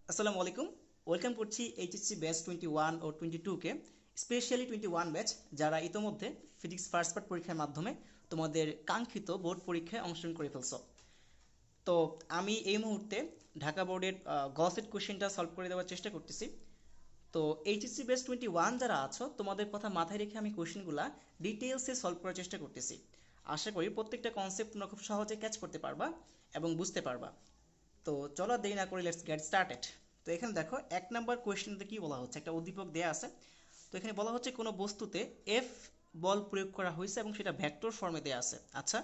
আসসালামু আলাইকুম। ওয়েলকাম করছি এইচএসসি ব্যাচ 21 ও 22 কে, স্পেশালি 21 ব্যাচ যারা ইতোমধ্যে ফিজিক্স ফার্স্ট পার্ট পরীক্ষার মাধ্যমে তোমাদের কাঙ্ক্ষিত বোর্ড পরীক্ষায় অংশগ্রহণ করে ফেলছো। তো আমি এই মুহূর্তে ঢাকা বোর্ডের গসেট কোশ্চেনটা সলভ করে দেওয়ার চেষ্টা করতেছি। তো এইচএসসি ব্যাচ 21 যারা আছো তোমাদের কথা মাথায় রেখে আমি কোশ্চেনগুলো ডিটেলসে সলভ করার চেষ্টা করতেছি। আশা করি প্রত্যেকটা কনসেপ্ট তোমরা খুব সহজে ক্যাচ করতে পারবা এবং বুঝতে পারবা। তো চলো দেরি না করে লেটস গেট স্টার্টেড। তো এখানে দেখো 1 নম্বর কোয়েশ্চেনতে কি বলা হচ্ছে, একটা উদ্দীপক দেয়া আছে। তো এখানে বলা হচ্ছে কোনো বস্তুতে এফ বল প্রয়োগ করা হয়েছে এবং সেটা ভেক্টর ফর্মে দেয়া আছে। আচ্ছা,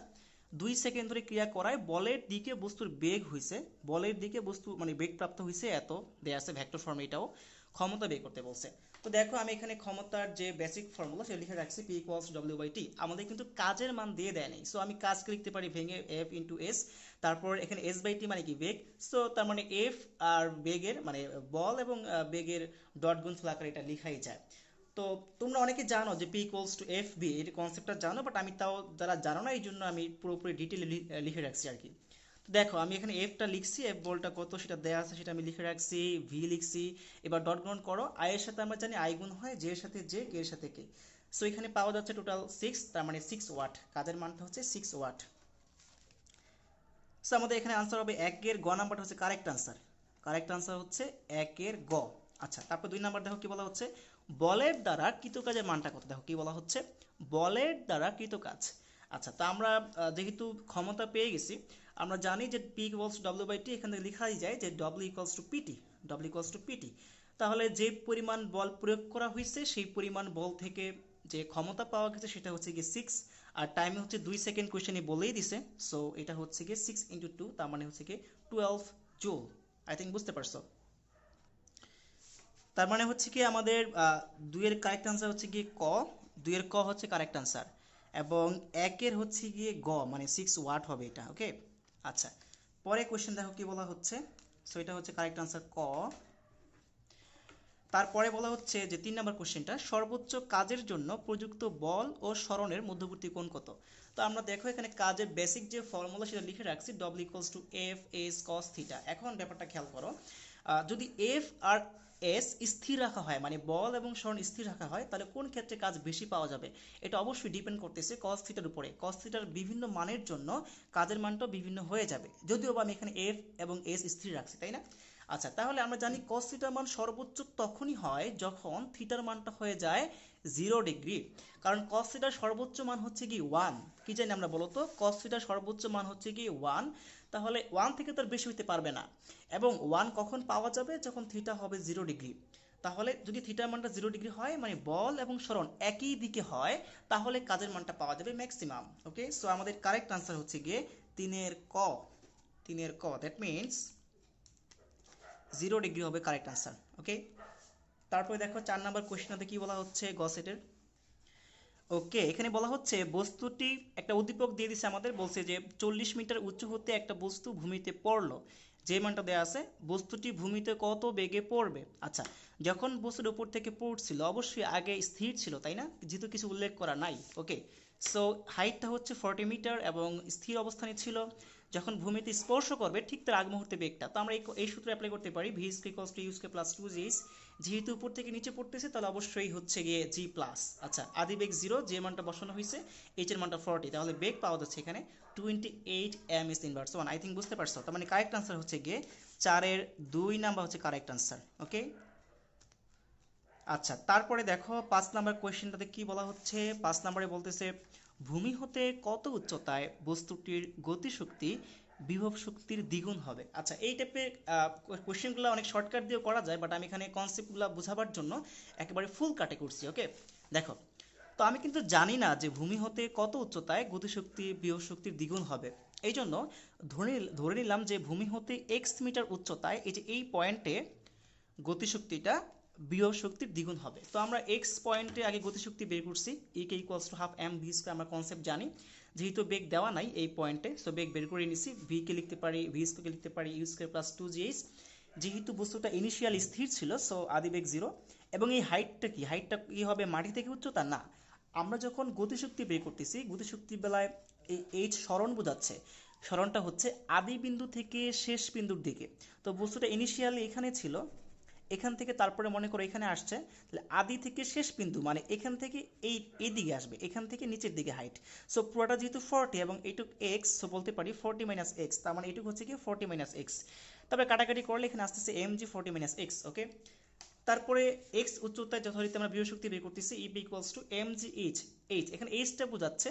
2 সেকেন্ড ধরে ক্রিয়া করায় বলের দিকে বস্তুর বেগ হয়েছে, বলের দিকে বস্তু মানে বেগ প্রাপ্ত হয়েছে এত দেয়া আছে ভেক্টর ফর্মে, এটাও ক্ষমতা বের করতে বলছে। তো দেখো আমি এখানে ক্ষমতার যে বেসিক ফর্মুলা সেটা লিখে রাখছি, পি ইকুয়ালস ডব্লিউ বাই টি। আমাদের কিন্তু কাজের মান দিয়ে দেয় নেই, সো আমি কাজকে লিখতে পারি ভেঙে এফ ইন্টু এস। তারপর এখানে এস বাই টি মানে কি বেগ, সো তার মানে এফ আর বেগের মানে বল এবং বেগের ডট গুণফল আকারে এটা লিখাই যায়। তো তোমরা অনেকে জানো যে P equals to F B, এই কনসেপ্টটা জানো, বাট আমি তাও যারা জানো না এই জন্য আমি পুরোপুরি ডিটেলে লিখে রাখছি আর কি। তো দেখো আমি এখানে এফটা লিখছি, এফ বলটা কত সেটা দেয়া আছে সেটা আমি লিখে রাখছি, ভি লিখছি। এবার ডট গুণ করো, আই এর সাথে আমরা জানি আই গুণ হয় জে এর সাথে জে, কে এর সাথে কে। সো এখানে পাওয়া যাচ্ছে টোটাল 6, তার মানে 6 ওয়াট, কাজের মানটা হচ্ছে 6 ওয়াট। সো আমাদের এখানে আনসার হবে 1 এর গ নাম্বারটা হচ্ছে কারেক্ট আনসার। কারেক্ট আনসার হচ্ছে 1 এর গ। আচ্ছা, তারপর 2 নাম্বার দেখো কি বলা হচ্ছে, বলের দ্বারা কৃত কাজের মানটা কত। দেখো কি বলা হচ্ছে, বলের দ্বারা কৃত কাজ। আচ্ছা, তো আমরা যেহেতু ক্ষমতা পেয়ে গেছি, আমরা জানি যে P equals to W by T, এখান থেকে লেখাই যায় যে W equals to PT, W equals to PT. তাহলে যে পরিমাণ বল প্রয়োগ করা হয়েছে সেই পরিমাণ বল থেকে যে ক্ষমতা পাওয়া গেছে সেটা হচ্ছে গিয়ে 6, আর টাইম হচ্ছে 2 সেকেন্ড, কোয়েশ্চেনে বলেই দিছে। সো এটা হচ্ছে গিয়ে 6 × 2, তার মানে হচ্ছে গিয়ে 12 জুল। আই থিঙ্ক বুঝতে পারছো। তার মানে হচ্ছে কি আমাদের 2 এর কারেক্ট আনসার হচ্ছে গিয়ে ক, 2 এর ক হচ্ছে কারেক্ট আনসার, এবং 1 এর হচ্ছে গিয়ে গ মানে 6 ওয়াট হবে এটা। ওকে, আচ্ছা, পরে কোয়েশ্চেন দেখো কি বলা হচ্ছে। সো এটা হচ্ছে কারেক্ট আনসার ক। তারপরে বলা হচ্ছে যে 3 নম্বর কোশ্চেনটা, সর্বোচ্চ কাজের জন্য প্রযুক্ত বল ও সরণের মধ্যবর্তী কোণ কত। তো আমরা দেখো এখানে কাজের বেসিক যে ফর্মুলা সেটা লিখে রাখছি, W equals to F S cos theta. এখন ব্যাপারটা খেয়াল করো, যদি এফ আর এস স্থির রাখা হয় মানে বল এবং সরণ স্থির রাখা হয়, তাহলে কোন ক্ষেত্রে কাজ বেশি পাওয়া যাবে। এটা অবশ্যই ডিপেন্ড করতেছে কস থিটার উপরে। কস থিটার বিভিন্ন মানের জন্য কাজের মানটা বিভিন্ন হয়ে যাবে, যদিও বা আমি এখানে এফ এবং এস স্থির রাখছি, তাই না। আচ্ছা, তাহলে আমরা জানি কস থিটার মান সর্বোচ্চ তখনই হয় যখন থিটার মানটা হয়ে যায় 0 ডিগ্রি। কারণ কস থিটার সর্বোচ্চ মান হচ্ছে কি 1, কি জানি আমরা বলো তো, কস থিটার সর্বোচ্চ মান হচ্ছে কি 1। তাহলে 1 থেকে তো আর বেশি হইতে পারবে না, এবং 1 কখন পাওয়া যাবে, যখন থিটা হবে 0 ডিগ্রি। তাহলে যদি থিটার মানটা 0 ডিগ্রি হয় মানে বল এবং সরণ একই দিকে হয়, তাহলে কাজের মানটা পাওয়া যাবে ম্যাক্সিমাম। ওকে, সো আমাদের কারেক্ট আনসার হচ্ছে গিয়ে 3 এর ক। 3 এর ক, দ্যাট মিনস 0 ডিগ্রি হবে কারেক্ট আনসার। ওকে, তারপরে দেখো 4 নম্বর কোয়েশ্চেনতে কি বলা হচ্ছে গসেটের। ওকে, এখানে বলা হচ্ছে বস্তুটি একটা উদ্দীপক দিয়ে দিছে আমাদের, বলছে যে 40 মিটার উঁচু হতে একটা বস্তু ভূমিতে পড়লো, যে মানটা দেওয়া আছে বস্তুটি ভূমিতে কত বেগে পড়বে। আচ্ছা, যখন বস্তুর উপর থেকে পড়ছিল অবশ্যই আগে স্থির ছিল, তাই না, যেহেতু কিছু উল্লেখ করা নাই। ওকে, সো হাইটটা হচ্ছে 40 মিটার এবং স্থির অবস্থানে ছিল। যখন ভূমিতে স্পর্শ করবে ঠিক তার আগ মুহূর্তে বেগটা, তো আমরা এই সূত্র অ্যাপ্লাই করতে পারি, V square equals to U square plus 2জি। যেহেতু উপর থেকে নিচে পড়তেছে তাহলে অবশ্যই হচ্ছে গিয়ে জি প্লাস। আচ্ছা, আদি বেগ 0, যে মানটা বসানো হয়েছে, এইচ এর মানটা 40, তাহলে বেগ পাওয়া যাচ্ছে এখানে 28 ms ইনভার্স 1। আই থিঙ্ক বুঝতে পারছো। তার মানে কারেক্ট আনসার হচ্ছে গিয়ে 4-এর 2 নাম্বার হচ্ছে কারেক্ট আনসার। ওকে, আচ্ছা, তারপরে দেখো 5 নম্বর কোয়েশ্চেনটাতে কি বলা হচ্ছে। 5 নম্বরে বলতেছে ভূমি হতে কত উচ্চতায় বস্তুটির গতিশক্তি বিভব শক্তির দ্বিগুণ হবে। আচ্ছা, এই টাইপের কোয়েশ্চেনগুলো অনেক শর্টকাট দিয়েও করা যায়, বাট আমি এখানে কনসেপ্টগুলো বোঝাবার জন্য একেবারে ফুল কাটে করছি। ওকে, দেখো, তো আমি কিন্তু জানি না যে ভূমি হতে কত উচ্চতায় গতিশক্তি বিভব শক্তির দ্বিগুণ হবে। এই জন্য ধরে নিলাম যে ভূমি হতে এক্স মিটার উচ্চতায় এই যে এই পয়েন্টে গতিশক্তিটা বিভব শক্তির দ্বিগুণ হবে। তো আমরা এক্স পয়েন্টে আগে গতিশক্তি বের করছি, E K equals to half M V square, আমরা কনসেপ্ট জানি। যেহেতু বেগ দেওয়া নাই এই পয়েন্টে, সো বেগ বের করে নিছি, ভি কে লিখতে পারি, ভি স্কয়ারকে লিখতে পারি ইউ স্কয়ার প্লাস 2gh। যেহেতু বস্তুটা ইনিশিয়াল স্থির ছিল, সো আদি বেগ 0। এবং এই হাইটটা কি, হাইটটা কি হবে মাটি থেকে উচ্চতা না, আমরা যখন গতিশক্তি বের করতেছি গতিশক্তির বেলায় এই এইচ সরণ বোঝাচ্ছে। সরণটা হচ্ছে আদি বিন্দু থেকে শেষ বিন্দুর দিকে। তো বস্তুটা ইনিশিয়ালি এখানে ছিল, এখান থেকে তারপরে মনে করো এখানে আসছে, তাহলে আদি থেকে শেষ বিন্দু মানে এখান থেকে এই দিকে আসবে, এখান থেকে নিচের দিকে হাইট। সো পুরোটা যেহেতু 40 এবং এইটুক এক্স, সো বলতে পারি 40 মাইনাস এক্স, তার মানে এইটুক হচ্ছে কি 40 মাইনাস এক্স। তারপরে কাটাকাটি করলে এখানে আসতেছে mg 40 মাইনাস এক্স। ওকে, তারপরে এক্স উচ্চতায় যথারীতি আমরা বিভব বের করতেছি, EP equals to mg H. H এখানে এইচটা বোঝাচ্ছে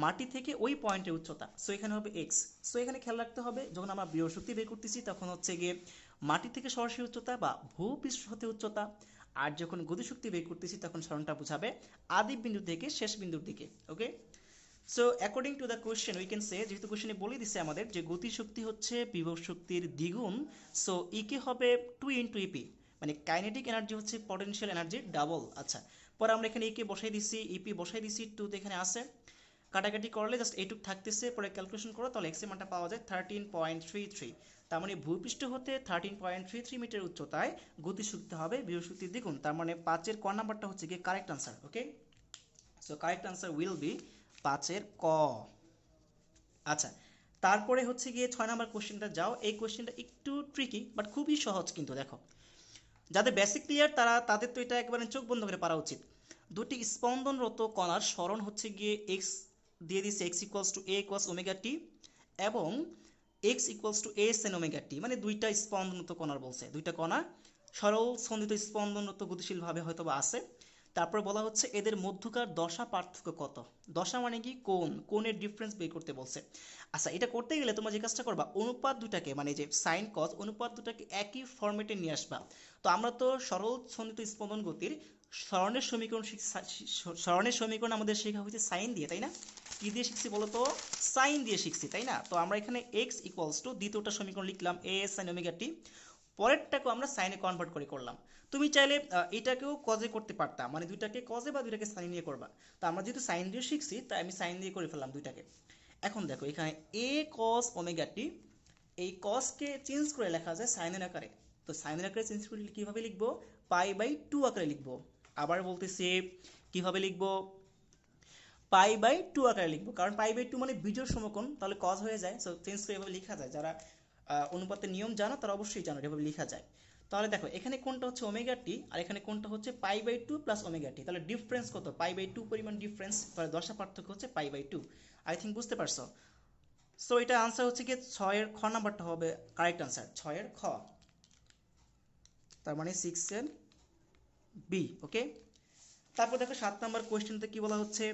মাটি থেকে ওই পয়েন্টের উচ্চতা, সো এখানে হবে এক্স। সো এখানে খেয়াল রাখতে হবে যখন আমরা বিভব বের করতেছি তখন হচ্ছে গিয়ে মাটি থেকে সরাসরি উচ্চতা বা ভূপৃষ্ঠ হতে উচ্চতা, আর যখন গতিশক্তি বের করতেছি তখন সরণটা বোঝাবে আদি বিন্দু থেকে শেষ বিন্দুর দিকে। Okay, so according to the question we can say, যেহেতু কোয়েশ্চেনে বলে দিচ্ছে আমাদের যে গতিশক্তি হচ্ছে বিভব শক্তির দ্বিগুণ, সো ইকে হবে 2 ইন্টু ইপি, মানে কাইনেটিক এনার্জি হচ্ছে পটেনশিয়াল এনার্জির ডাবল। আচ্ছা, পরে আমরা এখানে ইকে বসাই দিছি, ইপি বসাই দিছি, 2 তো এখানে আসে, কাটাকাটি করলে জাস্ট এইটুক থাকতেছে, পরে ক্যালকুলেশন করো তাহলে এক্স এর মানটা পাওয়া যায় 13.33। তার মানে ভূপৃষ্ঠ হতে 13.33 মিটার উচ্চতায় গতিশক্তি হবে বিভব শক্তির দ্বিগুণ। তার মানে 5 এর ক নাম্বারটা হচ্ছে গিয়ে correct answer. Okay, so correct answer will be 5 এর ক। আচ্ছা, তারপরে হচ্ছে গিয়ে 6 নাম্বার কোশ্চেনটা যাও। এই কোশ্চেনটা একটু ট্রিকি বাট খুবই সহজ, কিন্তু দেখো যাদের বেসিক ক্লিয়ার তাদের তো এটা একবারে চোখ বন্ধ করে পারা উচিত। দুটি স্পন্দনরত কণার সরণ হচ্ছে গিয়ে এক্স দিয়ে দিচ্ছে, X equals to A equals omega T এবং X equals to A sin omega T, মানে দুইটা স্পন্দনরত কণার বলছে, দুইটা কণা সরল স্পন্দিত স্পন্দনরত গতিশীলভাবে হয়তো বা আছে। তারপর বলা হচ্ছে এদের মধ্যকার দশা পার্থক্য কত। দশা মানে কি, কোণ, কোণের ডিফারেন্স বের করতে বলছে। আচ্ছা, এটা করতে গেলে তোমরা যে কাজটা করবা, অনুপাত দুটাকে মানে যে সাইন কস অনুপাত দুটাকে একই ফরম্যাটে নিয়ে আসবা। তো আমরা তো সরল স্পন্দিত স্পন্দন গতির সরণের সমীকরণ সরণের সমীকরণ আমাদের শেখা হয়েছে সাইন দিয়ে, তাই না? কি দিয়ে শিখছি বলো তো? সাইন দিয়ে শিখছি, তাই না? তো আমরা এখানে এক্স ইকুয়ালস টু দ্বিতীয়টা সমীকরণ লিখলাম এ সাইন ওমেগা টি, পরেরটাকেও আমরা সাইনে কনভার্ট করে করলাম। তুমি চাইলে এটাকেও কজে করতে পারতাম, মানে দুইটাকে কজে বা দুইটাকে সাইন নিয়ে করবা। তো আমরা যেহেতু সাইন দিয়ে শিখছি তাই আমি সাইন দিয়ে করে ফেললাম দুইটাকে। এখন দেখো এখানে এ কস ওমেগা টি, এই কসকে চেঞ্জ করে লেখা যায় সাইনের আকারে। তো সাইনের আকারে চেঞ্জ করে কীভাবে লিখবো? পাই বাই 2 আকারে লিখবো। আবার বলতেছি কিভাবে লিখবো? পাই বাই 2 আকারে লিখবো, কারণ পাই বাই 2 মানে বিজোড় সমকোণ, তাহলে কজ হয়ে যায়। সো চেঞ্জ করে এভাবে লেখা যায়, যারা অনুপাতের নিয়ম জানো তারা অবশ্যই জানো এভাবে লেখা যায়। তাহলে দেখো এখানে কোনটা হচ্ছে ওমেগা টি আর এখানে কোনটা হচ্ছে pi by 2 plus omega t, তাহলে ডিফারেন্স কত? পাই বাই 2 পরিমাণ ডিফারেন্স, তাহলে দশা পার্থক্য হচ্ছে পাই বাই 2। আই থিঙ্ক বুঝতে পারছো। সো এটা আনসার হচ্ছে কি 6 এর খ নাম্বারটা হবে কারেক্ট আনসার, 6 এর খ, তার মানে 6 এর বি। ওকে, তারপর দেখো 7 নাম্বার কোয়েশ্চেনতে কি বলা হচ্ছে,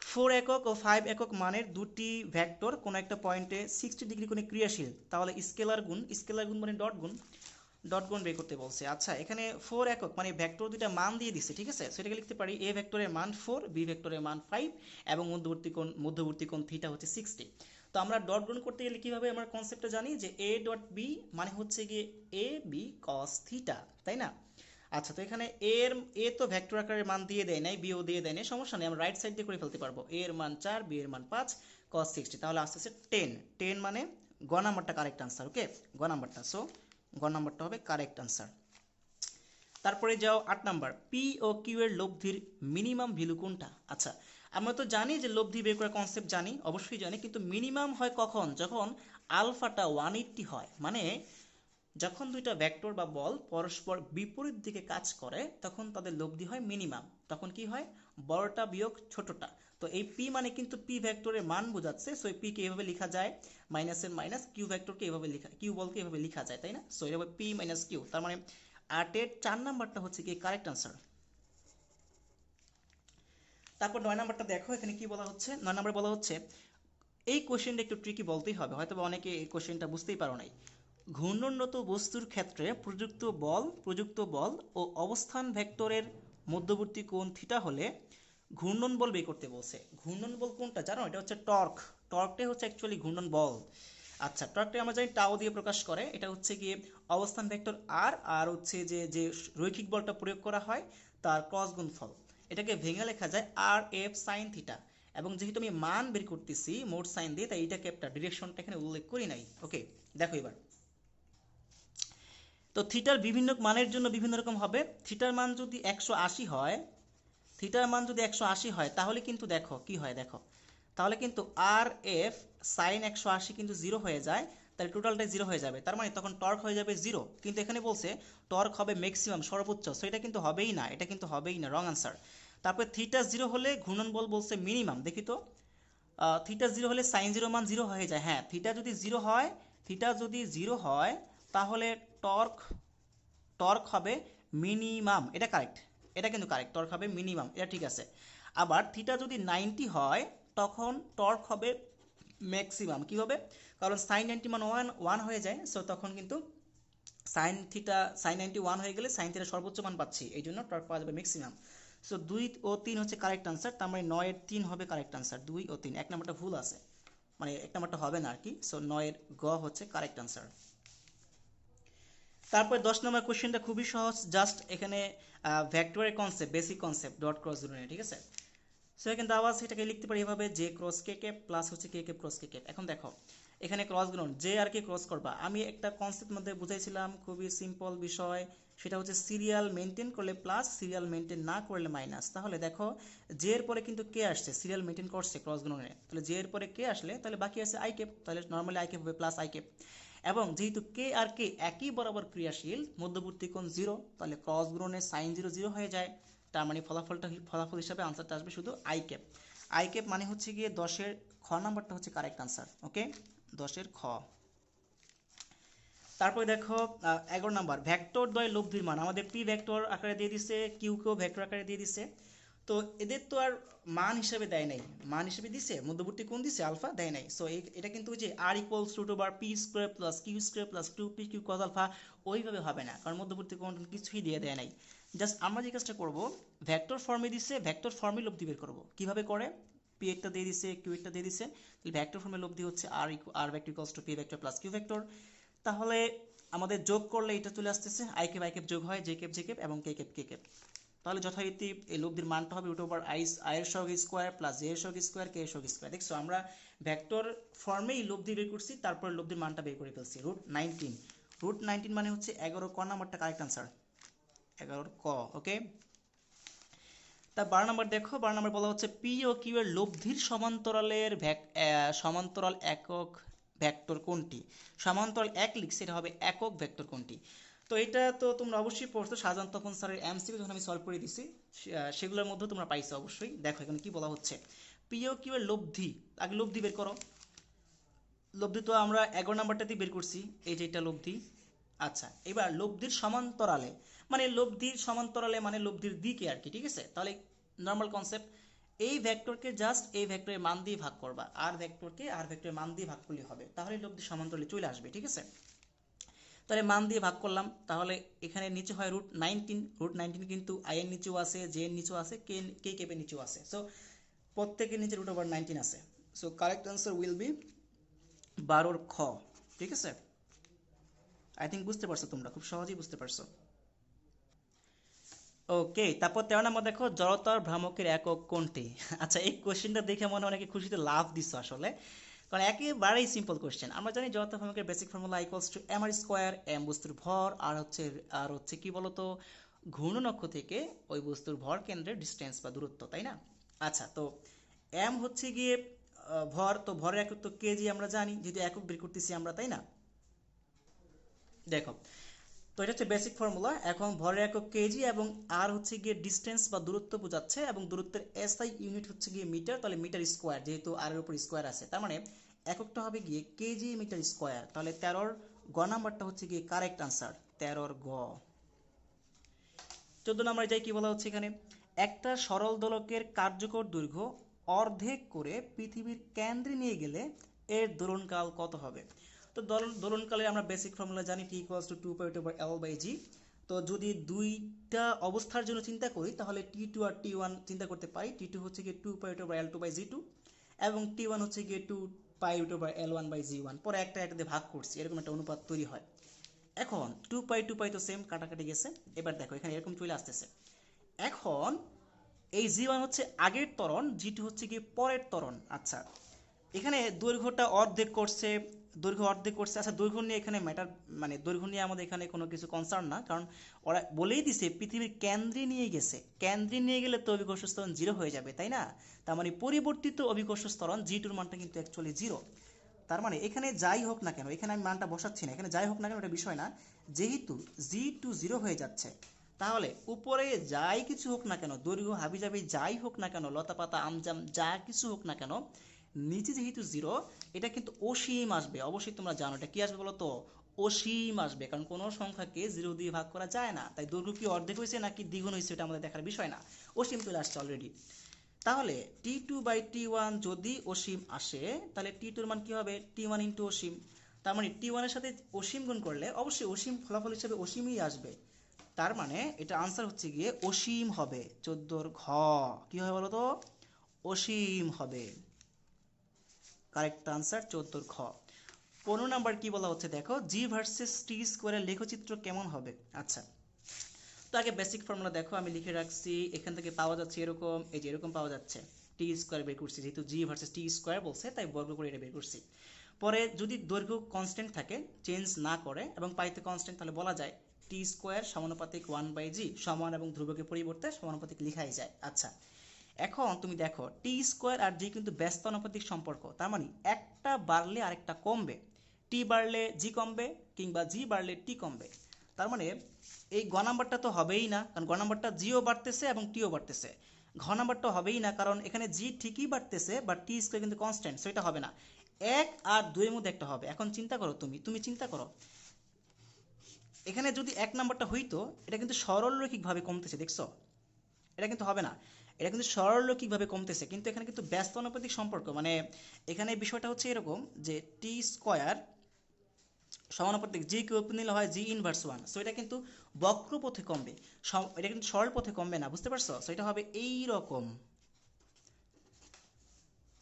4 একক ও 5 একক মানের দুটি ভেক্টর কোনো একটা পয়েন্টে 60 ডিগ্রি কোণে ক্রিয়াশীল, তাহলে স্কেলার গুণ মানে ডট গুণ বের করতে বলছে। আচ্ছা, এখানে 4 একক মানে ভেক্টর দুইটা মান দিয়ে দিচ্ছে, ঠিক আছে? সেটাকে লিখতে পারি এ ভেক্টরের মান 4, বি ভেক্টরের মান 5 এবং মধ্যবর্তী কোণ থিটা হচ্ছে 60। তো আমরা ডট গুণ করতে গেলে কিভাবে আমরা কনসেপ্টটা জানি যে এ ডট বি মানে হচ্ছে গিয়ে এ বি কস থিটা, তাই না? আচ্ছা, তো এখানে এ তো ভেক্টর আকারের মান দিয়ে দেয় নাই, বিও দিয়ে দেয় নাই, সমস্যা নেই, আমরা রাইট সাইড দিয়ে করে ফেলতে পারবো। এ এর মান 4, বি এর মান 5, cos 60, তাহলে আসতেছে 10। 10 মানে গ নাম্বারটা কারেক্ট আনসার। ওকে, গ নাম্বারটা, সো গ নাম্বারটা হবে কারেক্ট আনসার। তারপরে যাও 8 নাম্বার, পি ও কিউ এর লব্ধির মিনিমাম ভ্যালু কোনটা? আচ্ছা, আমরা তো জানি যে লব্ধি বের করার কনসেপ্ট জানি, অবশ্যই জানি, কিন্তু মিনিমাম হয় কখন? যখন আলফাটা 180 হয়, মানে যখন দুইটা ভেক্টর বা বল পরস্পর বিপরীত দিকে কাজ করে তখন তাদের লব্ধি হয় মিনিমাম। তখন কি হয়? বড়টা বিয়োগ ছোটটা। তো এই পি মানে কিন্তু পি ভেক্টরের মান বোঝাচ্ছে, সো এই পি কে এভাবে লেখা যায়, মাইনাসের মাইনাস, কিউ ভেক্টরকে এভাবে লেখা, কিউ বলকে এভাবে লেখা যায়, তাই না? সো এটা হবে পি মাইনাস কিউ, তার মানে 8 এর 4 নাম্বারটা হচ্ছে কি কারেক্ট আনসার। তারপর 9 নাম্বারটা দেখো, এখানে কি বলা হচ্ছে? 9 নাম্বার বলা হচ্ছে, এই কোশ্চেনটা একটু ট্রিকি বলতেই হবে, হয়তো অনেকে এই কোশ্চেনটা বুঝতেই পারো নাই। ঘূর্ণনরত বস্তুর ক্ষেত্রে প্রযুক্ত বল ও অবস্থান ভেক্টরের মধ্যবর্তী কোণ থিটা হলে ঘূর্ণন বল বের করতে বলছে। ঘূর্ণন বল কোনটা জানো? এটা হচ্ছে টর্ক। টর্কটাই হচ্ছে অ্যাকচুয়ালি ঘূর্ণন বল। আচ্ছা, টর্কটা আমরা জানি টাও দিয়ে প্রকাশ করে, এটা হচ্ছে গিয়ে অবস্থান ভেক্টর আর হচ্ছে যে যে রৈখিক বলটা প্রয়োগ করা হয় তার ক্রস গুণফল। এটাকে ভেঙে লেখা যায় আর এফ সাইন থিটা, এবং যেহেতু আমি মান বের করতেছি মোট সাইন দিয়ে, তাই এটাকে একটা ডিরেকশনটা এখানে উল্লেখ করি নাই। ওকে, দেখো এবার, তো থিটার বিভিন্ন মানের জন্য বিভিন্ন রকম হবে। থিটার মান যদি 180 হয়, তাহলে কিন্তু দেখো কি হয়, দেখো তাহলে কিন্তু আর এফ সাইন 180 কিন্তু জিরো হয়ে যায়, তাহলে টোটালটাই জিরো হয়ে যাবে, তার মানে তখন টর্ক হয়ে যাবে জিরো। কিন্তু এখানে বলছে টর্ক হবে ম্যাক্সিমাম সর্বোচ্চ, সো এটা কিন্তু হবেই না, এটা কিন্তু হবেই না, রং আনসার। তারপর থিটা জিরো হলে ঘূর্ণন বল বলছে মিনিমাম, দেখি তো থিটা জিরো হলে সাইন জিরো মান জিরো হয়ে যায়। হ্যাঁ, থিটা যদি জিরো হয়, থিটা যদি জিরো হয় তাহলে টর্ক টর্ক হবে মিনিমাম, এটা কারেক্ট, এটা কিন্তু কারেক্ট, টর্ক হবে মিনিমাম, এটা ঠিক আছে। আবার থিটা যদি 90 হয় তখন টর্ক হবে ম্যাক্সিমাম। কী হবে? কারণ সাইন 90 মান ওয়ান ওয়ান হয়ে যায়, সো তখন কিন্তু সাইন 91 হয়ে গেলে সাইন থিটা সর্বোচ্চ মান পাচ্ছি, এই জন্য টর্ক পাওয়া যাবে ম্যাক্সিমাম। সো 2 ও 3 হচ্ছে কারেক্ট আনসার, তার মানে 9 এর 3 হবে কারেক্ট আনসার, 2 ও 3, এক নাম্বারটা ভুল আছে, মানে এক নাম্বারটা হবে না আর কি। সো 9 এর গ হচ্ছে কারেক্ট আনসার। তারপর 10 নম্বর কোশ্চেনটা খুবই সহজ, জাস্ট এখানে ভেক্টরের concept, basic concept, dot cross জুড়ে, ঠিক আছে। সো কিন্তু আবার সেটাকে লিখতে পারি এভাবে, জে ক্রস কে ক্যাপ প্লাস হচ্ছে কে ক্যাপ ক্রস কে ক্যাপ। এখন দেখো এখানে ক্রস গুণন, জে আর কে ক্রস করবা, আমি একটা কনসেপ্ট মধ্যে বুঝাইছিলাম, খুবই সিম্পল বিষয়, সেটা হচ্ছে সিরিয়াল মেনটেন করলে প্লাস, সিরিয়াল মেনটেন না করলে মাইনাস। তাহলে দেখো জে এর পরে কিন্তু কে আসছে, সিরিয়াল মেনটেন করছে ক্রস গুণনে, তাহলে জে এর পরে কে আসলে তাহলে বাকি আছে আই ক্যাপ, তাহলে নর্মালি আই ক্যাপ হবে প্লাস আই ক্যাপ। এবং যেহেতু কে আর কে একই বরাবর ক্রিয়াশীল, মধ্যবর্তী কোণ জিরো, তাহলে ক্রস গুণনে সাইন জিরো জিরো হয়ে যায়, তার মানে ফলাফল হিসাবে আনসারটা আসবে শুধু আই ক্যাপ। আই ক্যাপ মানে হচ্ছে গিয়ে 10-এর খ নাম্বারটা হচ্ছে কারেক্ট আনসার, ওকে, 10-এর খ। তারপরে দেখো 11 নাম্বার, ভেক্টর দ্বয় লব্ধির মান আমাদের পি ভেক্টর আকারে দিয়ে দিছে, কিউ কেও ভেক্টর আকারে দিয়ে দিছে। তো এদের তো আর মান হিসেবে দেয় নাই, মান হিসেবে দিছে মধ্যবর্তী কোণ দিছে আলফা দেয় নাই। সো এটা কিন্তু যে R equals root over P square plus Q square plus 2p Q cos alpha ওইভাবে হবে না, কারণ মধ্যবর্তী কোণ কিছুই দিয়ে দেয় নাই। জাস্ট আমরা যে কাজটা করব, ভেক্টর ফর্মে দিছে, ভেক্টর ফর্মে লব্ধি বের করব। কিভাবে করে? পি একটা দিয়ে দিছে, কিউ একটা দিয়ে দিছে, তাহলে ভেক্টর ফর্মে লব্ধি হচ্ছে R vector equals to P vector plus Q vector. তাহলে আমাদের যোগ করলে এটা চলে আসতেছে, আই ক্যাপ যোগ হয় জে ক্যাপ এবং কে ক্যাপ। তাহলে যথারীতি এই লব্ধির মানটা হবে রুট ওভার আই এর সহগ স্কোয়ার প্লাস জে এর সহগ স্কোয়ার কে এর সহগ স্কোয়ার। দেখছো আমরা ভেক্টর ফর্মেই লব্ধি বের করছি, তারপর লব্ধির মানটা বের করে ফেলছি। রুট 19 মানে হচ্ছে 11 ক নাম্বারটা কারেক্ট আনসার, 11 ক, ওকে। তা 12 নম্বর দেখো, 12 নম্বর বলা হচ্ছে পি ও কিউ এর লব্ধির সমান্তরাল একক ভেক্টর কোনটি? সমান্তরাল এক লিখছে, এটা হবে একক ভেক্টর কোনটি? তো এটা তো তোমরা অবশ্যই পড়ছো, শাহজাহান তপন স্যারের এমসিকিউ যখন আমি সলভ করে দিছি সেগুলোর মধ্যে তোমরা পাইছো অবশ্যই। দেখো এখানে কি বলা হচ্ছে, পি ও কিউ এর লব্ধি, আগে লব্ধি বের করো। লব্ধি তো আমরা 11 নাম্বারটাতেই বের করছি, এই যে এটা লব্ধি। আচ্ছা, এবার লব্ধির সমান্তরালে, মানে লব্ধির সমান্তরালে মানে লব্ধির দিকে আর কি, ঠিক আছে। তাহলে নর্মাল কনসেপ্ট, এই ভেক্টরকে জাস্ট এই ভেক্টরের মান দিয়ে ভাগ করবা, আর ভেক্টরকে আর ভেক্টরের মান দিয়ে ভাগ করলে হবে, তাহলে লব্ধির সমান্তরালে চলে আসবে, ঠিক আছে। তাহলে মান দিয়ে ভাগ করলাম, তাহলে এখানে নিচে হয় রুট 19 কিন্তু আই এর নিচেও আছে, জে এর নিচেও আছে, কে কেপের নিচেও আছে, সো প্রত্যেকের নিচে রুট ওভার 19 আছে। So correct answer will be 12 খ, ঠিক আছে। আই থিঙ্ক বুঝতে পারছো, তোমরা খুব সহজেই বুঝতে পারছো। ওকে, তারপর 13 নম্বর দেখো, জড়তার ভ্রামকের একক কোনটি? আচ্ছা, এই কোশ্চেনটা দেখে মনে অনেকে খুশিতে লাভ দিছো আসলে, কারণ একেবারেই সিম্পল কোশ্চেন। আমরা জানি জড়তার ভ্রামকের basic formula equals to M R square, M বস্তুর ভর, আর হচ্ছে কি বলতো, ঘূর্ণন অক্ষ থেকে ওই বস্তুর ভর কেন্দ্রের ডিস্টেন্স বা দূরত্ব, তাই না? আচ্ছা, তো এম হচ্ছে গিয়ে ভর, তো ভরের একক তো কেজি আমরা জানি, যেহেতু একক বের করতেছি আমরা, তাই না? দেখো, তো এটা হচ্ছে বেসিক ফর্মুলা। এখন ভরের একক কেজি এবং আর হচ্ছে গিয়ে ডিস্টেন্স বা দূরত্ব বোঝাচ্ছে, এবং দূরত্বের এসআই ইউনিট হচ্ছে গিয়ে মিটার, তাহলে মিটার স্কোয়ার, যেহেতু আর এর উপর স্কোয়ার আছে, তার মানে এককটা হবে গিয়ে কেজি মিটার স্কোয়ার। তাহলে 13-র গ নাম্বারটা হচ্ছে গিয়ে কারেক্ট আনসার, 13-র গ। 14 নম্বরে যাই, কি বলা হচ্ছে এখানে, একটা সরল দোলকের কার্যকর দৈর্ঘ্য অর্ধেক করে পৃথিবীর কেন্দ্রে নিয়ে গেলে এর দোলনকাল কত হবে? তো দোলনকালে আমরা বেসিক ফর্মুলা জানি, টি ইকুয়ালস টু 2π/L/g। তো যদি দুইটা অবস্থার জন্য চিন্তা করি তাহলে T2 আর T1 চিন্তা করতে পারি। T2 হচ্ছে গিয়ে 2π/L2/g2 এবং T1 হচ্ছে গিয়ে 2π/L1/g1, পরে একটা দিয়ে ভাগ করছি, এরকম একটা অনুপাত তৈরি হয়। এখন 2π তো সেম, কাটাকাটি গেছে। এবার দেখো এখানে এরকম চলে আসতেছে। এখন এই জি1 হচ্ছে আগের ত্বরণ, জি2 হচ্ছে গিয়ে পরের ত্বরণ। আচ্ছা, এখানে দৈর্ঘ্যটা অর্ধেক করছে, দৈর্ঘ্য অর্ধেক করছে। আচ্ছা দৈর্ঘ্য নিয়ে এখানে ম্যাটার, মানে দৈর্ঘ্য নিয়ে আমাদের এখানে কোনো কিছু কনসার্ন না, কারণ ওরা বলেই দিছে পৃথিবীর কেন্দ্রে নিয়ে গেছে, কেন্দ্রে নিয়ে গেলে তো অভিকর্ষ ত্বরণ জিরো হয়ে যাবে, তাই না? তার মানে পরিবর্তিত অভিকর্ষ ত্বরণ G2 মানটা কিন্তু অ্যাকচুয়ালি জিরো। তার মানে এখানে যাই হোক না কেন, এখানে আমি মানটা বসাচ্ছি না, এখানে যাই হোক না কেন এটা বিষয় না, যেহেতু G2 জিরো হয়ে যাচ্ছে, তাহলে উপরে যাই কিছু হোক না কেন, দৈর্ঘ্য হাবিজাবি যাই হোক না কেন, লতাপাতা আমজাম যা কিছু হোক না কেন, নিচে যেহেতু জিরো, এটা কিন্তু অসীম আসবে। অবশ্যই তোমরা জানো এটা কি আসবে বলো তো, অসীম আসবে, কারণ কোনো সংখ্যাকে জিরো দিয়ে ভাগ করা যায় না। তাই দৈর্ঘ্য কি অর্ধেক হয়েছে নাকি দ্বিগুণ হয়েছে এটা আমাদের দেখার বিষয় না, অসীম চলে আসছে অলরেডি। তাহলে T2/T1 যদি অসীম আসে, তাহলে T2 এর মান কি হবে, T1 ইন্টু অসীম। তার মানে T1 এর সাথে অসীম গুণ করলে অবশ্যই অসীম ফলাফল হিসেবে অসীমই আসবে। তার মানে এটা আনসার হচ্ছে গিয়ে অসীম হবে। 14 ঘ কি হবে বলো তো, অসীম হবে। কারেক্ট আনসার 14 ঘ। 15 নাম্বার কি বলা হচ্ছে দেখো, G ভার্সেস T স্কোয়ারের লেখচিত্র কেমন হবে। আচ্ছা, তো আগে বেসিক ফর্মুলা দেখো আমি লিখে রাখছি, এখান থেকে পাওয়া যাচ্ছে এরকম, এই যে এরকম পাওয়া যাচ্ছে, টি স্কোয়ার বের করছি, যেহেতু জি ভার্সেস টি স্কোয়ার বলছে তাই বর্গ করে এটা বের করছি। পরে যদি দৈর্ঘ্য কনস্ট্যান্ট থাকে, চেঞ্জ না করে এবং পাইতে কনস্ট্যান্ট, তাহলে বলা যায় টি স্কোয়ার সমানুপাতিক 1/g, সমান এবং ধ্রুবকের পরিবর্তে সমানুপাতিক লিখাই যায়। আচ্ছা, এখন তুমি দেখো টি স্কোয়ার আর জি কিন্তু ব্যস্তানুপাতিক সম্পর্ক, তার মানে একটা বাড়লে আরেকটা কমবে, টি বাড়লে জি কমবে কিংবা জি বাড়লে টি কমবে। তার মানে এই গ নাম্বারটা তো হবেই না, কারণ গ নাম্বারটা জিও বাড়তেছে এবং টিও বাড়তেছে। ঘ নাম্বারটা হবেই না, কারণ এখানে জি ঠিকই বাড়তেছে বাট টি স্কোয়ার কিন্তু কনস্ট্যান্ট, সো এটা হবে না। 1 আর 2 এর মধ্যে একটা হবে। এখন চিন্তা করো, তুমি চিন্তা করো, এখানে যদি 1 নাম্বারটা হইতো, এটা কিন্তু সরলরৈখিকভাবে কমতেছে, দেখছো? এটা কিন্তু হবে না, এটা কিন্তু সরলরৈখিকভাবে কমতেছে, কিন্তু এখানে কিন্তু ব্যস্ত অনুপাতিক সম্পর্ক, মানে এখানে বিষয়টা হচ্ছে এরকম যে টি স্কোয়ার সমানুপাতিক জি কিউব নিলে হয় জি ইনভার্স 1, সো এটা কিন্তু বক্রপথে কমবে, এটা কিন্তু সরল পথে কমবে না, বুঝতে পারছো? সো এটা হবে এই রকম,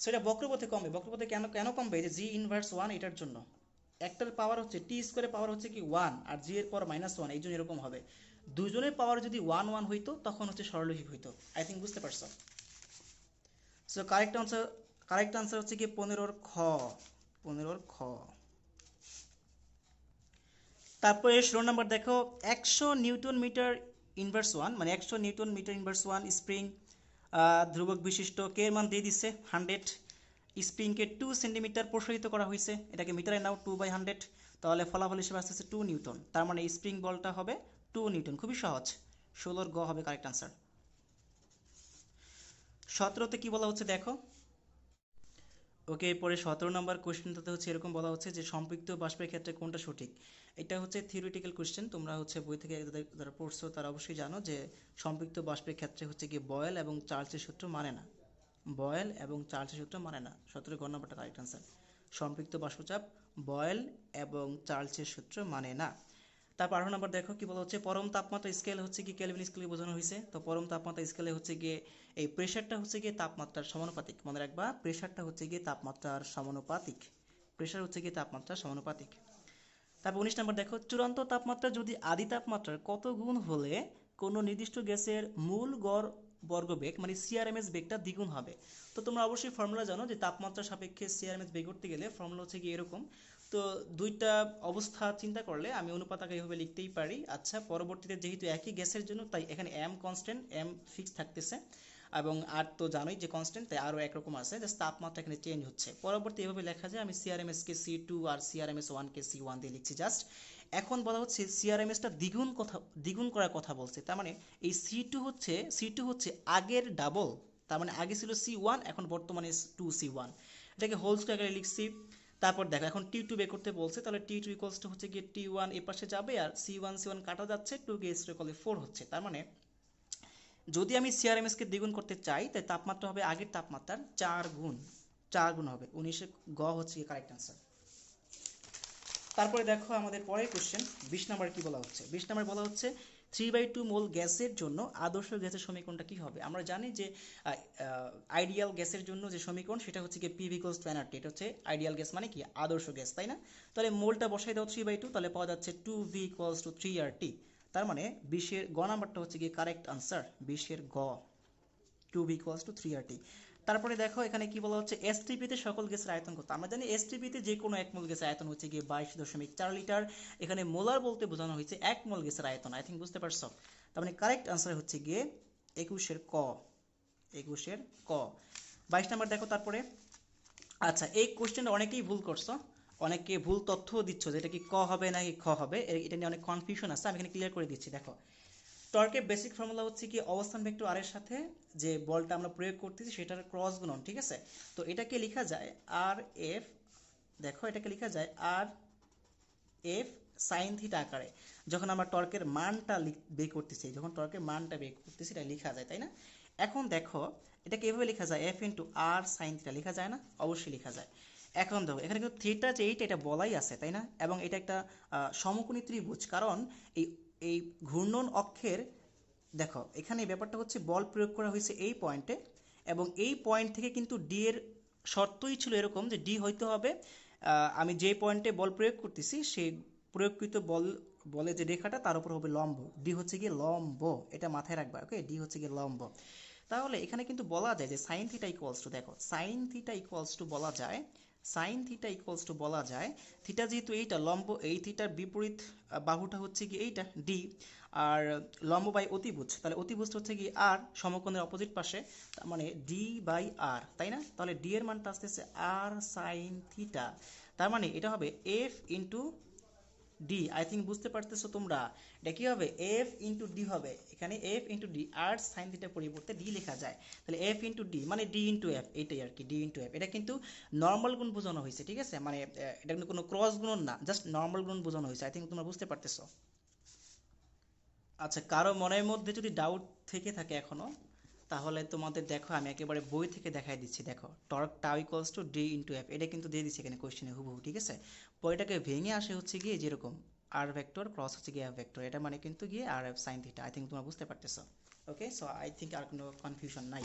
সো এটা বক্রপথে কমবে। বক্রপথে কেন কেন কমবে, যে জি ইনভার্স 1 এটার জন্য, একটার পাওয়ার হচ্ছে টি স্কোয়ারের পাওয়ার হচ্ছে কি 1 আর জি এর পাওয়ার -1, এই জন্য এরকম হবে। দুজনের পাওয়ার যদি 1 1 হইতো তখন হচ্ছে সরলরৈখিক হইতো। আই থিঙ্ক বুঝতে পারছো? সো কারেক্ট আনসার হচ্ছে কি 15 খ, 15 খ। তারপরে 16 নাম্বার দেখো, 100 নিউটন মিটার ইনভার্স 1, মানে 100 নিউটন মিটার ইনভার্স 1 স্প্রিং ধ্রুবক বিশিষ্ট কে এর মান দিয়ে দিচ্ছে 100, স্প্রিংকে 2 সেন্টিমিটার প্রসারিত করা হয়েছে, এটাকে মিটারে নাও 2/100, তাহলে ফলাফল হিসেবে আসতেছে 2 নিউটন। তার মানে স্প্রিং বলটা হবে 2 নিউটন, খুবই সহজ। 16 গ হবে কারেক্ট আনসার। 17তে কি বলা হচ্ছে দেখো, ওকে, পরে 17 নম্বর কোশ্চেনটাতে হচ্ছে এরকম বলা হচ্ছে যে সম্পৃক্ত বাষ্পের ক্ষেত্রে কোনটা সঠিক। এটা হচ্ছে থিওরিটিক্যাল কোশ্চেন, তোমরা হচ্ছে বই থেকে যারা পড়ছো তারা অবশ্যই জানো যে সম্পৃক্ত বাষ্পের ক্ষেত্রে হচ্ছে গিয়ে বয়েল এবং চার্লসের সূত্র মানে না, বয়েল এবং চার্লসের সূত্র মানে না। 17 ঘ নম্বরটা কারেক্ট আনসার। সম্পৃক্ত বাষ্পচাপ বয়েল এবং চার্লসের সূত্র মানে না। তারপর 18 নম্বর দেখো কি বলা হচ্ছে, পরম তাপমাত্রা স্কেল হচ্ছে কি কেলভিন স্কেলে বোঝানো হয়েছে। তো পরম তাপমাত্রা স্কেলে হচ্ছে গিয়ে এই প্রেশারটা হচ্ছে গিয়ে তাপমাত্রার সমানুপাতিক, মনে রাখবা প্রেশারটা হচ্ছে গিয়ে তাপমাত্রার সমানুপাতিক, প্রেশার হচ্ছে গিয়ে তাপমাত্রার সমানুপাতিক। তারপর 19 নম্বর দেখো, চূড়ান্ত তাপমাত্রা যদি আদি তাপমাত্রার কত গুণ হলে কোনো নির্দিষ্ট গ্যাসের মূল গড় বর্গবেগ মানে সিআরএমএস বেগটা দ্বিগুণ হবে। তো তোমরা অবশ্যই ফর্মুলা জানো যে তাপমাত্রা সাপেক্ষে সিআরএমএস বেগ করতে গেলে ফর্মুলা হচ্ছে গিয়ে এরকম। তো দুইটা অবস্থা চিন্তা করলে আমি অনুপাত আকারে এভাবে লিখতেই পারি। আচ্ছা, পরবর্তীতে যেহেতু একই গ্যাসের জন্য তাই এখানে এম কনস্ট্যান্ট, এম ফিক্স থাকতেছে এবং আর তো জানোই যে কনস্ট্যান্ট, তাই আরও একরকম আছে, জাস্ট তাপমাত্রা এখানে চেঞ্জ হচ্ছে। পরবর্তী এভাবে লেখা যায়, আমি সিআরএমএস কে C2 আর সিআরএমএস 1 কে C1 দিয়ে লিখছি জাস্ট। এখন বলা হচ্ছে সিআরএমএসটা দ্বিগুণ করার কথা বলছে, তার মানে এই সি টু হচ্ছে আগের ডাবল, তার মানে আগে ছিল C1 এখন বর্তমানে 2C1, এটাকে হোল স্কয়ার আকারে লিখছি। তারপর দেখো এখন T2 বের করতে বলছে, তাহলে T2 ইকুয়ালস টু হচ্ছে গিয়ে T1 এ পাশে যাবে আর C1 কাটা যাচ্ছে, 2 কে স্কয়ার করলে 4 হচ্ছে। তার মানে যদি আমি সিআরএমএস কে দ্বিগুণ করতে চাই তাই তাপমাত্রা হবে আগের তাপমাত্রার 4 গুণ, 4 গুণ হবে। 19 গ হচ্ছে কারেক্ট আনসার। তারপরে দেখো আমাদের পরের কোশ্চেন 20 নাম্বার কি বলা হচ্ছে। 20 নাম্বার বলা হচ্ছে 3/2 মোল গ্যাসের জন্য আদর্শ গ্যাসের সমীকরণটা কি হবে। আমরা জানি যে আইডিয়াল গ্যাসের জন্য যে সমীকরণ সেটা হচ্ছে কি P ইকুয়ালস টু nRT, এটা হচ্ছে আইডিয়াল গ্যাস মানে কি আদর্শ গ্যাস, তাই না? তাহলে মোলটা বসাই দাও 3/2, তাহলে পাওয়া যাচ্ছে 2V ইকুয়ালস টু 3RT। তার মানে 20 এর গ নাম্বারটা হচ্ছে কি কারেক্ট আনসার, 20 এর গ, 2V ইকুয়ালস টু 3RT। তারপরে দেখো এখানে কি বলা হচ্ছে এসটিপিতে সকল গ্যাসের আয়তন কত। আমরা জানি এসটিপিতে যে কোনো এক মোল গ্যাসের আয়তন হচ্ছে গিয়ে 22.4 লিটার। এখানে মোলার বলতে বোঝানো হয়েছে এক মোল গ্যাসের আয়তন। আই থিঙ্ক বুঝতে পারছো। তার মানে কারেক্ট আনসার হচ্ছে গিয়ে 21-এর ক। 21-এর ক। 22 নাম্বার দেখো তারপরে। আচ্ছা, এই কোশ্চেনটা অনেকেই ভুল করছো, অনেকে ভুল তথ্য দিচ্ছ যেটা কি ক হবে নাকি খ হবে, এটা নিয়ে অনেক কনফিউশন আছে। আমি এখানে ক্লিয়ার করে দিচ্ছি। দেখো, টর্কের বেসিক ফর্মুলা হচ্ছে কি অবস্থান ভেক্টর আর এর সাথে যে বলটা আমরা প্রয়োগ করতেছি সেটার ক্রস গুণন, ঠিক আছে। তো এটাকে লেখা যায় আর এফ, দেখো এটাকে লেখা যায় আর এফ সাইন থিটা আকারে। যখন আমরা টর্কের মানটা বের করতেছি, যখন টর্কের মানটা বের করতেছি এটা লেখা যায়, তাই না। এখন দেখো এটাকে এভাবে লেখা যায় এফ ইন্টু আর সাইন থিটা, লেখা যায় না? অবশ্যই লেখা যায়। এখন দেখো এখানে কিন্তু থিটা যে এইটা, এটা বলাই আছে, তাই না। এবং এটা একটা সমকোণী ত্রিভুজ, কারণ এই এই ঘূর্ণন অক্ষের, দেখো এখানে ব্যাপারটা হচ্ছে বল প্রয়োগ করা হয়েছে এই পয়েন্টে, এবং এই পয়েন্ট থেকে কিন্তু ডি এর শর্তই ছিল এরকম যে ডি হইতে হবে, আমি যে পয়েন্টে বল প্রয়োগ করতেছি সেই প্রয়োগকৃত বলে যে রেখাটা তার উপর হবে লম্ব। ডি হচ্ছে গিয়ে লম্ব, এটা মাথায় রাখবা। ওকে, ডি হচ্ছে গিয়ে লম্ব। তাহলে এখানে কিন্তু বলা যায় যে সাইন থিটা ইকুয়ালস টু, দেখো সাইন থিটা ইকুয়ালস টু বলা যায়, সাইন থিটা ইকুয়ালস টু বলা যায়, থিটা যেহেতু এইটা লম্ব, এই থিটার বিপরীত বাহুটা হচ্ছে কি এইটা ডি, আর লম্ব বাই অতিভুজ, তাহলে অতিভুজটা হচ্ছে কি আর, সমকোণের অপোজিট পাশে, তার মানে ডি বাই আর, তাই না। তাহলে ডি এর মানটা আসতেছে আর সাইন থিটা, তার মানে এটা হবে F into D. I think বুঝতে পারতেছো তোমরা, এটা কি হবে এফ ইন্টু ডি হবে। এখানে এফ ইন্টু ডি, আর সাইন থিটার পরিবর্তে ডি লেখা যায়, তাহলে এফ ইন্টু ডি মানে ডি ইন্টু এফ, এটাই আর কি, ডি ইন্টু এফ। এটা কিন্তু নর্মাল গুণ বোঝানো হয়েছে, ঠিক আছে, মানে এটা কিন্তু কোনো ক্রস গুণন না, জাস্ট নর্মাল গুণ বোঝানো হয়েছে। আই থিঙ্ক তোমরা বুঝতে পারতেছো। আচ্ছা, কারো মনের মধ্যে যদি ডাউট থেকে থাকে এখনো, তাহলে তোমাদের দেখো আমি একেবারে বই থেকে দেখাই দিচ্ছি। দেখো torque tau equals to D into F, এটা কিন্তু দিয়ে দিচ্ছি এখানে কোশ্চেনে হুবহু, ঠিক আছে। বইটাকে ভেঙে আসে হচ্ছে গিয়ে যেরকম আর ভেক্টর ক্রস হচ্ছে গিয়ে এফ ভেক্টর, এটা মানে কিন্তু গিয়ে R F sin theta. I think তোমরা বুঝতে পারতেছো। ওকে, সো আই থিঙ্ক আর কোনো কনফিউশন নাই।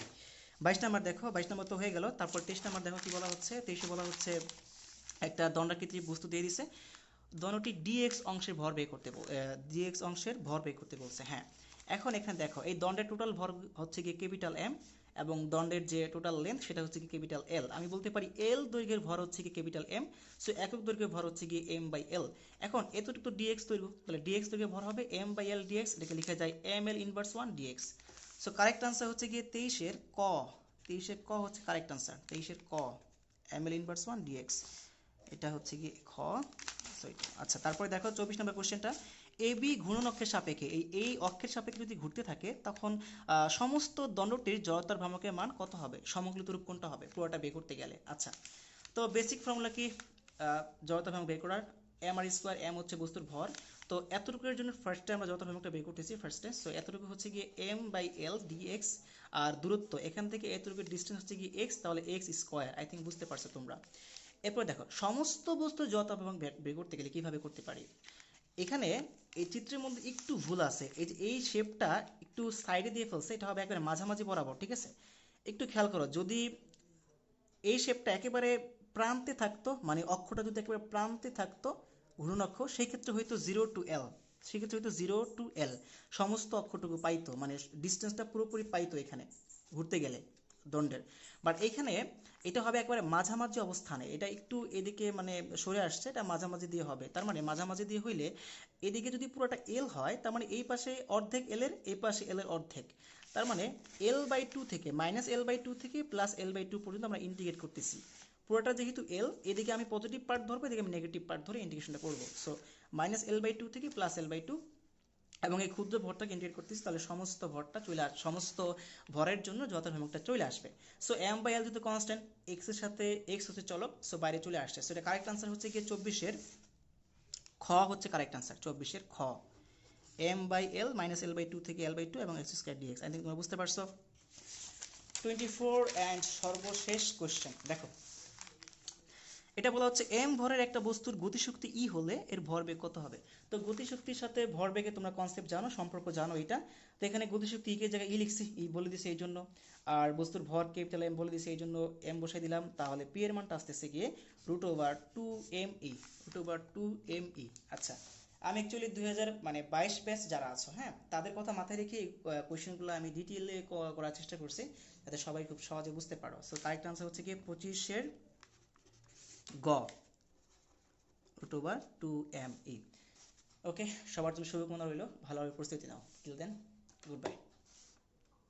22 নাম্বার দেখো, 22 নাম্বার তো হয়ে গেল। তারপর 23 নাম্বার দেখো কি বলা হচ্ছে। 23-এ বলা হচ্ছে একটা দণ্ডাকৃতির বস্তু দিয়ে দিছে, দণ্ডটি ডিএক্স অংশের ভর বের করতে, ডিএক্স অংশের ভর বের করতে বলছে। হ্যাঁ, এখন এখানে দেখো এই দণ্ডের টোটাল ভর হচ্ছে গিয়ে ক্যাপিটাল এম, এবং দণ্ডের যে টোটাল লেন্থ সেটা হচ্ছে কি ক্যাপিটাল এল। আমি বলতে পারি এল দৈর্ঘ্যের ভর হচ্ছে কি ক্যাপিটাল এম, সো একক দৈর্ঘ্যের ভর হচ্ছে গিয়ে এম বাই এল। এখন এতটুকু ডিএক্স দৈর্ঘ্য, তাহলে ডিএক্স দৈর্ঘ্যের ভর হবে এম বাই এল ডিএক্স, এটাকে লেখা যায় M L inverse 1 DX. So correct answer হচ্ছে গিয়ে 23-এর ক। 23-এর ক হচ্ছে কারেক্ট আনসার, 23-এর ক, এম এল ইনভার্স 1 ডিএক্স, এটা হচ্ছে কি খ। আচ্ছা, তারপরে দেখো 24 নম্বর কোশ্চেনটা, এ বি ঘূর্ণন অক্ষের সাপেক্ষে, এই অক্ষের সাপেক্ষে যদি ঘুরতে থাকে তখন সমস্ত দণ্ডটির জড়তার ভ্রামকের মান কত হবে, সমকলিত রূপ কোনটা হবে পুরোটা বের করতে গেলে। আচ্ছা, তো বেসিক ফর্মুলা কি জড়তার ভ্রামক বের করার, এম আর স্কোয়ার, এম হচ্ছে বস্তুর ভর। তো এতটুকুর জন্য ফার্স্টে আমরা জড়তার ভ্রামকটা বের করতেছি ফার্স্টে। সো এতটুকু হচ্ছে গিয়ে এম বাই এল ডিএক্স, আর দূরত্ব এখান থেকে এতটুকুর ডিস্টেন্স হচ্ছে গিয়ে এক্স, তাহলে এক্স স্কোয়ার। আই থিঙ্ক বুঝতে পারছো তোমরা। এরপর দেখো সমস্ত বস্তু জড়তা এবং বের করতে গেলে কিভাবে করতে পারি। এখানে এই চিত্রের মধ্যে একটু ভুল আছে, এই যে এই শেপটা একটু সাইডে দিয়ে ফেলছে, এটা হবে একবারে মাঝামাঝি বরাবর, ঠিক আছে। একটু খেয়াল করো, যদি এই শেপটা একেবারে প্রান্তে থাকতো, মানে অক্ষটা যদি একেবারে প্রান্তে থাকতো ঘূর্ণন অক্ষ, সেই ক্ষেত্রে হয়তো 0 টু এল, সেক্ষেত্রে হয়তো 0 টু এল সমস্ত অক্ষটুকু পাইতো, মানে ডিস্টেন্সটা পুরোপুরি পাইতো এখানে ঘুরতে গেলে দণ্ডের। বাট এইখানে এটা হবে একবারে মাঝামাঝি অবস্থানে, এটা একটু এদিকে মানে সরে আসছে, এটা মাঝামাঝি দিয়ে হবে। তার মানে মাঝামাঝি দিয়ে হইলে এদিকে যদি পুরোটা এল হয়, তার মানে এই পাশে অর্ধেক এল এর, এই পাশে এল এর অর্ধেক, তার মানে এল বাই টু থেকে মাইনাস এল বাই টু থেকে প্লাস এল বাই টু পর্যন্ত আমরা ইন্টিগ্রেট করতেছি। পুরোটা যেহেতু এল, এদিকে আমি পজিটিভ পার্ট ধরবো, এদিকে আমি নেগেটিভ পার্ট ধরে ইন্টিগ্রেশনটা করবো। So minus L by two থেকে প্লাস এল বাই টু, এবং এই ক্ষুদ্র ভরটাকে ইন্টিগ্রেট করতেছি, তাহলে সমস্ত ভরটা চলে আসবে, সমস্ত ভরের জন্য যত ভ্রামকটা চলে আসবে। সো এম বাই এল যেহেতু কনস্ট্যান্ট, এক্স এর সাথে এক্স হচ্ছে চলক, সো বাইরে চলে আসছে। সো এটা কারেক্ট আনসার হচ্ছে গিয়ে 24-এর খ হচ্ছে কারেক্ট আনসার, 24-এর খ, M by L minus L by two থেকে এল বাই টু এবং X square DX. I think তোমরা বুঝতে পারছো। 24 অ্যান্ড সর্বশেষ কোশ্চেন দেখো, এটা বলা হচ্ছে এম ভরের একটা বস্তুর গতিশক্তি ই হলে এর ভরবেগ কত হবে। তো গতিশক্তির সাথে ভরবেগে তোমরা কনসেপ্ট জানো, সম্পর্ক জানো এটা। তো এখানে গতিশক্তি ই কে জায়গায় ই লিখছি, ই বলে দিছি এই জন্য, আর বস্তুর ভর ক্যাপিটাল এম বলে দিছি এই জন্য এম বসাই দিলাম। তাহলে পি এর মানটা আসতেছে গিয়ে √2m ই, √2m ই। আচ্ছা, আমি অ্যাকচুয়ালি 2022 ব্যাচ যারা আছো, হ্যাঁ, তাদের কথা মাথায় রেখে কোয়েশ্চেনগুলো আমি ডিটেইলে করার চেষ্টা করছি যাতে সবাই খুব সহজে বুঝতে পারো। সো কারেক্ট আনসার হচ্ছে কি 25-এর গ, অক্টোবর 2 ME। ওকে, সবার জন্য শুভকামনা রইল, ভালোভাবে প্রস্তুতি নাও। Till then, good bye.